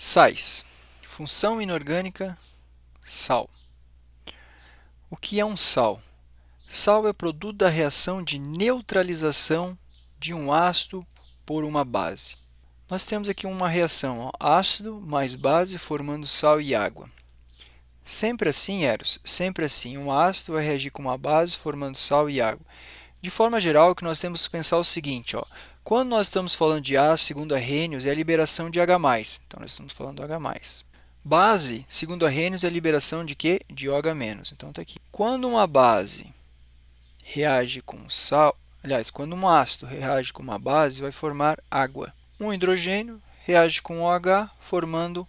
Sais. Função inorgânica, sal. O que é um sal? Sal é produto da reação de neutralização de um ácido por uma base. Nós temos aqui uma reação, ó, ácido mais base formando sal e água. Sempre assim, Eros, sempre assim, um ácido vai reagir com uma base formando sal e água. De forma geral, o que nós temos que pensar é o seguinte, ó, quando nós estamos falando de ácido, segundo Arrhenius, é a liberação de H+. Então, nós estamos falando do H+. Base, segundo Arrhenius, é a liberação de quê? De OH-. Então, está aqui. Quando uma base reage com sal, aliás, quando um ácido reage com uma base, vai formar água. Um hidrogênio reage com OH, formando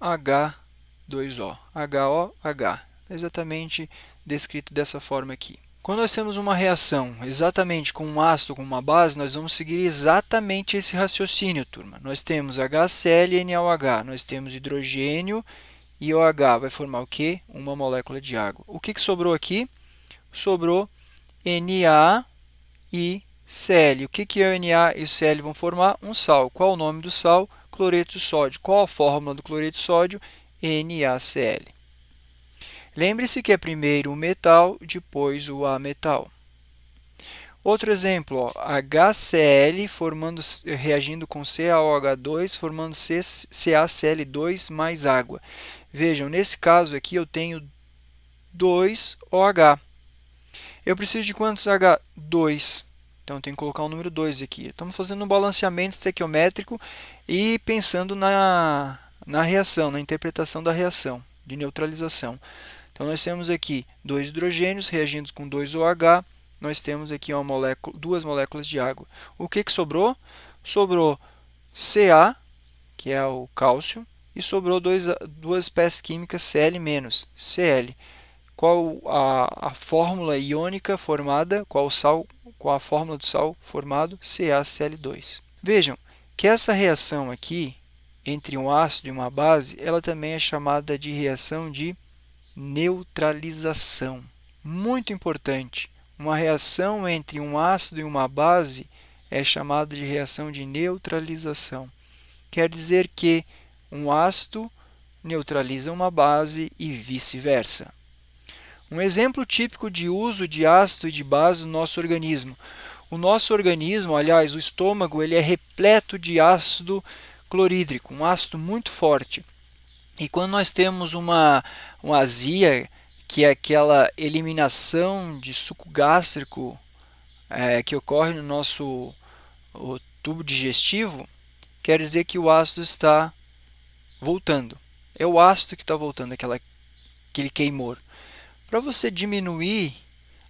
H2O. HOH. Exatamente descrito dessa forma aqui. Quando nós temos uma reação exatamente com um ácido com uma base, nós vamos seguir exatamente esse raciocínio, turma. Nós temos HCl e NaOH, nós temos hidrogênio e OH, vai formar o quê? Uma molécula de água. O que sobrou aqui? Sobrou Na e Cl. O que é o Na e o Cl vão formar? Um sal. Qual o nome do sal? Cloreto de sódio. Qual a fórmula do cloreto de sódio? NaCl. Lembre-se que é primeiro o metal, depois o ametal. Outro exemplo, ó, HCl reagindo com CaOH2, formando CaCl2 mais água. Vejam, nesse caso aqui eu tenho 2 OH. Eu preciso de quantos H? 2. Então, eu tenho que colocar o número 2 aqui. Estamos fazendo um balanceamento estequiométrico e pensando na reação, na interpretação da reação de neutralização. Então, nós temos aqui 2 hidrogênios reagindo com 2 OH. Nós temos aqui duas moléculas de água. O que sobrou? Sobrou Ca, que é o cálcio, e sobrou duas espécies químicas Cl-, Cl. Qual a fórmula iônica formada? Qual a fórmula do sal formado? CaCl2. Vejam que essa reação aqui, entre um ácido e uma base, ela também é chamada de reação de neutralização. Muito importante, uma reação entre um ácido e uma base é chamada de reação de neutralização. Quer dizer que um ácido neutraliza uma base e vice-versa. Um exemplo típico de uso de ácido e de base no nosso organismo. O nosso organismo, aliás, o estômago, ele é repleto de ácido clorídrico, um ácido muito forte. E quando nós temos uma azia, que é aquela eliminação de suco gástrico que ocorre no nosso tubo digestivo, quer dizer que o ácido está voltando. É o ácido que está voltando, aquele queimor. Para você diminuir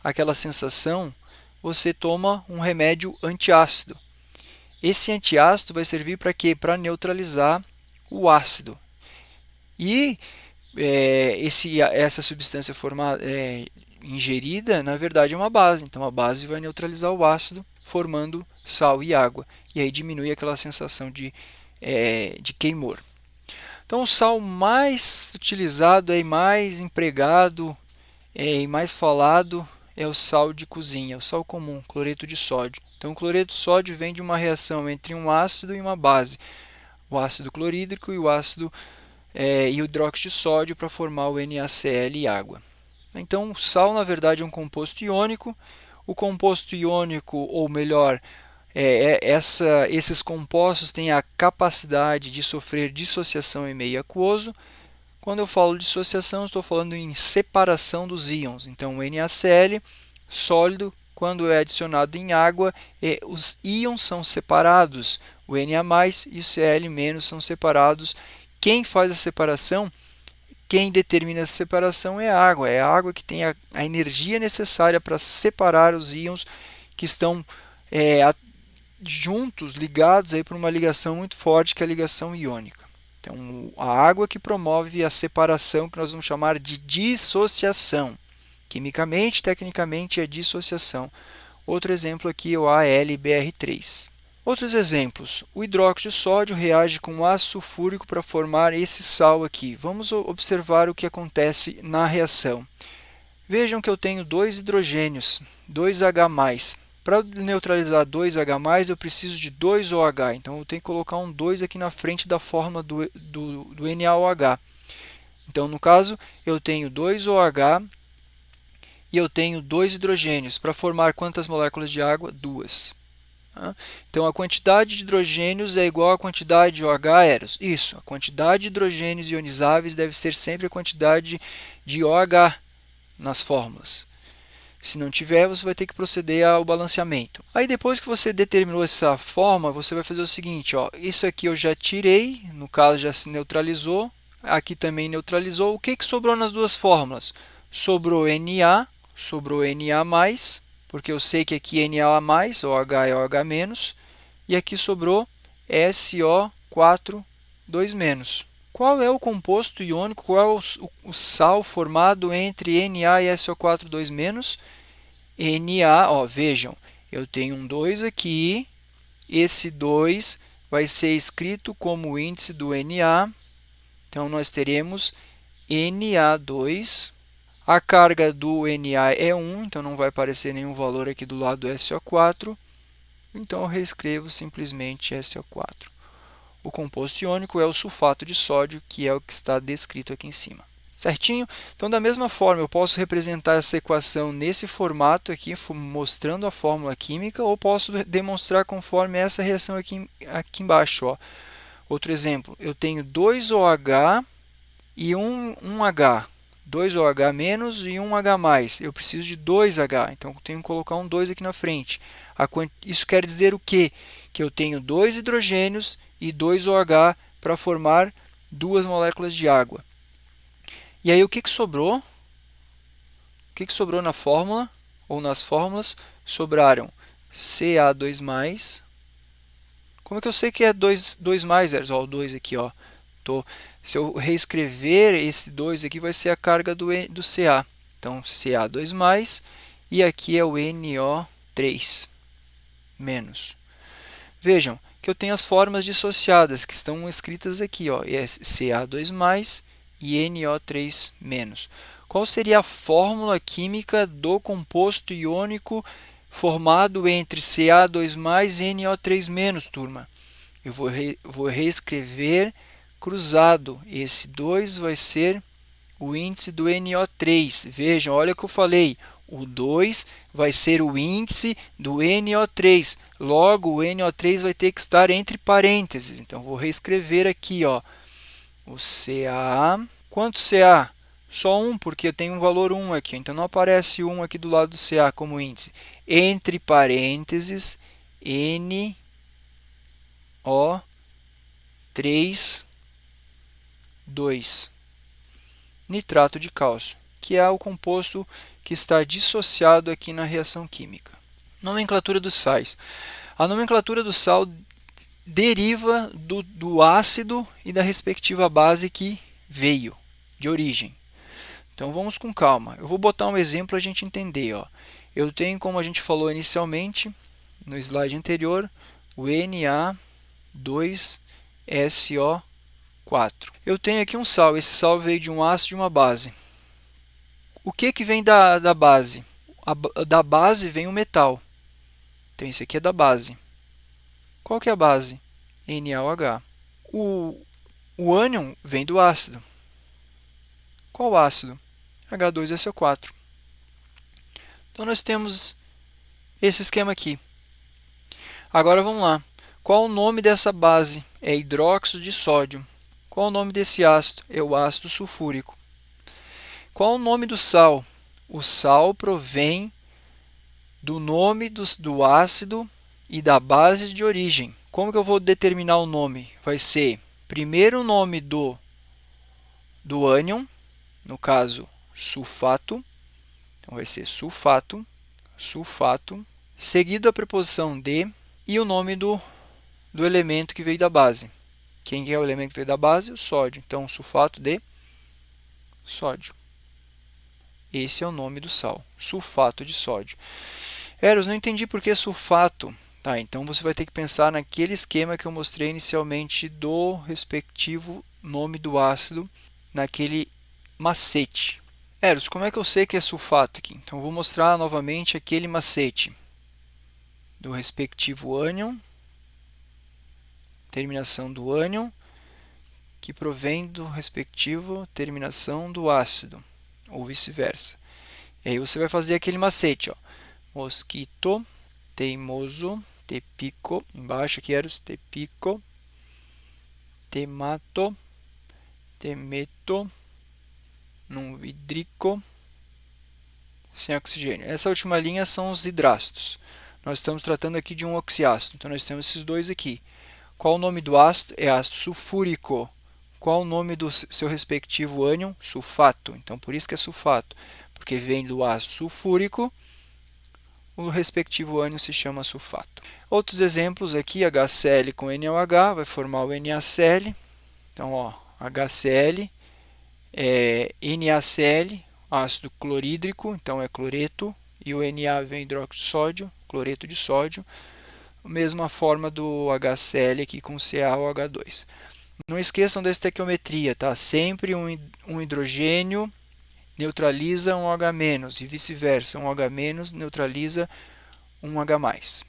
aquela sensação, você toma um remédio antiácido. Esse antiácido vai servir para quê? Para neutralizar o ácido. E essa substância ingerida, na verdade, é uma base. Então, a base vai neutralizar o ácido, formando sal e água. E aí diminui aquela sensação de queimor. Então, o sal mais utilizado, mais empregado e mais falado é o sal de cozinha, o sal comum, cloreto de sódio. Então, o cloreto de sódio vem de uma reação entre um ácido e uma base, o ácido clorídrico e o ácido e o hidróxido de sódio para formar o NaCl e água. Então, o sal, na verdade, é um composto iônico. O composto iônico, ou melhor, esses compostos têm a capacidade de sofrer dissociação em meio aquoso. Quando eu falo de dissociação, estou falando em separação dos íons. Então, o NaCl, sólido, quando é adicionado em água, os íons são separados. O Na+, e o Cl- são separados. Quem faz a separação, quem determina a separação é a água. É a água que tem a energia necessária para separar os íons que estão juntos, ligados aí por uma ligação muito forte, que é a ligação iônica. Então, a água que promove a separação, que nós vamos chamar de dissociação. Quimicamente, tecnicamente, é dissociação. Outro exemplo aqui é o AlBr3. Outros exemplos. O hidróxido de sódio reage com o ácido sulfúrico para formar esse sal aqui. Vamos observar o que acontece na reação. Vejam que eu tenho dois hidrogênios, 2H+. Para neutralizar 2H+, eu preciso de 2OH, então eu tenho que colocar um 2 aqui na frente da fórmula do NaOH. Então, no caso, eu tenho 2OH e eu tenho 2 hidrogênios. Para formar quantas moléculas de água? 2. Então, a quantidade de hidrogênios é igual à quantidade de OH aéreos. Isso, a quantidade de hidrogênios ionizáveis deve ser sempre a quantidade de OH nas fórmulas. Se não tiver, você vai ter que proceder ao balanceamento. Aí, depois que você determinou essa forma, você vai fazer o seguinte, ó, isso aqui eu já tirei, no caso já se neutralizou, aqui também neutralizou. O que sobrou nas duas fórmulas? Sobrou Na, sobrou Na+, porque eu sei que aqui Na+, OH é OH-, e aqui sobrou SO4, 2-. Qual é o composto iônico, qual é o sal formado entre Na e SO4, 2-? Na, ó, vejam, eu tenho um 2 aqui, esse 2 vai ser escrito como o índice do Na, então nós teremos Na2, a carga do Na é 1, então não vai aparecer nenhum valor aqui do lado do SO4, então eu reescrevo simplesmente SO4. O composto iônico é o sulfato de sódio, que é o que está descrito aqui em cima. Certinho? Então, da mesma forma, eu posso representar essa equação nesse formato aqui, mostrando a fórmula química, ou posso demonstrar conforme essa reação aqui embaixo. Ó. Outro exemplo, eu tenho 2OH e 1H. 2OH- e 1H+. Eu preciso de 2H, então eu tenho que colocar um 2 aqui na frente. Isso quer dizer o quê? Que eu tenho 2 hidrogênios e 2 OH para formar 2 moléculas de água. E aí, o que sobrou? O que sobrou na fórmula, ou nas fórmulas? Sobraram Ca2+. Como é que eu sei que é 2 mais? Ó, o 2 aqui, ó. Se eu reescrever esse 2 aqui, vai ser a carga do Ca. Então, Ca2+, e aqui é o NO3-. Vejam que eu tenho as formas dissociadas, que estão escritas aqui, ó, é Ca2+, e NO3-. Qual seria a fórmula química do composto iônico formado entre Ca2+, e NO3-, turma? Eu vou reescrever cruzado. Esse 2 vai ser o índice do NO3. Vejam, olha o que eu falei. O 2 vai ser o índice do NO3. Logo, o NO3 vai ter que estar entre parênteses. Então, vou reescrever aqui, ó, o Ca. Quanto Ca? Só 1, porque eu tenho um valor 1 aqui. Então, não aparece 1 aqui do lado do Ca como índice. Entre parênteses, NO3, 2. Nitrato de cálcio, que é o composto que está dissociado aqui na reação química. Nomenclatura dos sais. A nomenclatura do sal deriva do ácido e da respectiva base que veio, de origem. Então vamos com calma. Eu vou botar um exemplo para a gente entender. Ó. Eu tenho, como a gente falou inicialmente, no slide anterior, o Na2SO4. Eu tenho aqui um sal. Esse sal veio de um ácido e de uma base. O que vem da base? Da base vem o metal. Então, esse aqui é da base. Qual que é a base? NaOH. O ânion vem do ácido. Qual ácido? H2SO4. Então, nós temos esse esquema aqui. Agora, vamos lá. Qual o nome dessa base? É hidróxido de sódio. Qual o nome desse ácido? É o ácido sulfúrico. Qual o nome do sal? O sal provém do nome do ácido e da base de origem. Como que eu vou determinar o nome? Vai ser primeiro o nome do ânion, no caso sulfato. Então vai ser sulfato, seguido a preposição de e o nome do elemento que veio da base. Quem é o elemento que veio da base? O sódio. Então, sulfato de sódio. Esse é o nome do sal, sulfato de sódio. Eros, não entendi por que sulfato. Tá, então você vai ter que pensar naquele esquema que eu mostrei inicialmente do respectivo nome do ácido, naquele macete. Eros, como é que eu sei que é sulfato aqui? Então, vou mostrar novamente aquele macete. do respectivo ânion, terminação do ânion, que provém do respectivo terminação do ácido, ou vice-versa. E aí você vai fazer aquele macete, ó. Mosquito, teimoso, te pico, embaixo aqui era os te pico, te mato, te meto, num vidrico, sem oxigênio. Essa última linha são os hidrácidos. Nós estamos tratando aqui de um oxiácido, então nós temos esses dois aqui. Qual o nome do ácido? É ácido sulfúrico. Qual o nome do seu respectivo ânion? Sulfato. Então, por isso que é sulfato, porque vem do ácido sulfúrico, o respectivo ânion se chama sulfato. Outros exemplos aqui, HCl com NaOH, vai formar o NaCl. Então, ó, HCl, NaCl, ácido clorídrico, então é cloreto, e o Na vem hidróxido de sódio, cloreto de sódio. Mesma forma do HCl aqui com CaOH2. Não esqueçam da estequiometria, tá? Sempre um hidrogênio neutraliza um OH- e vice-versa, um OH- neutraliza um H+.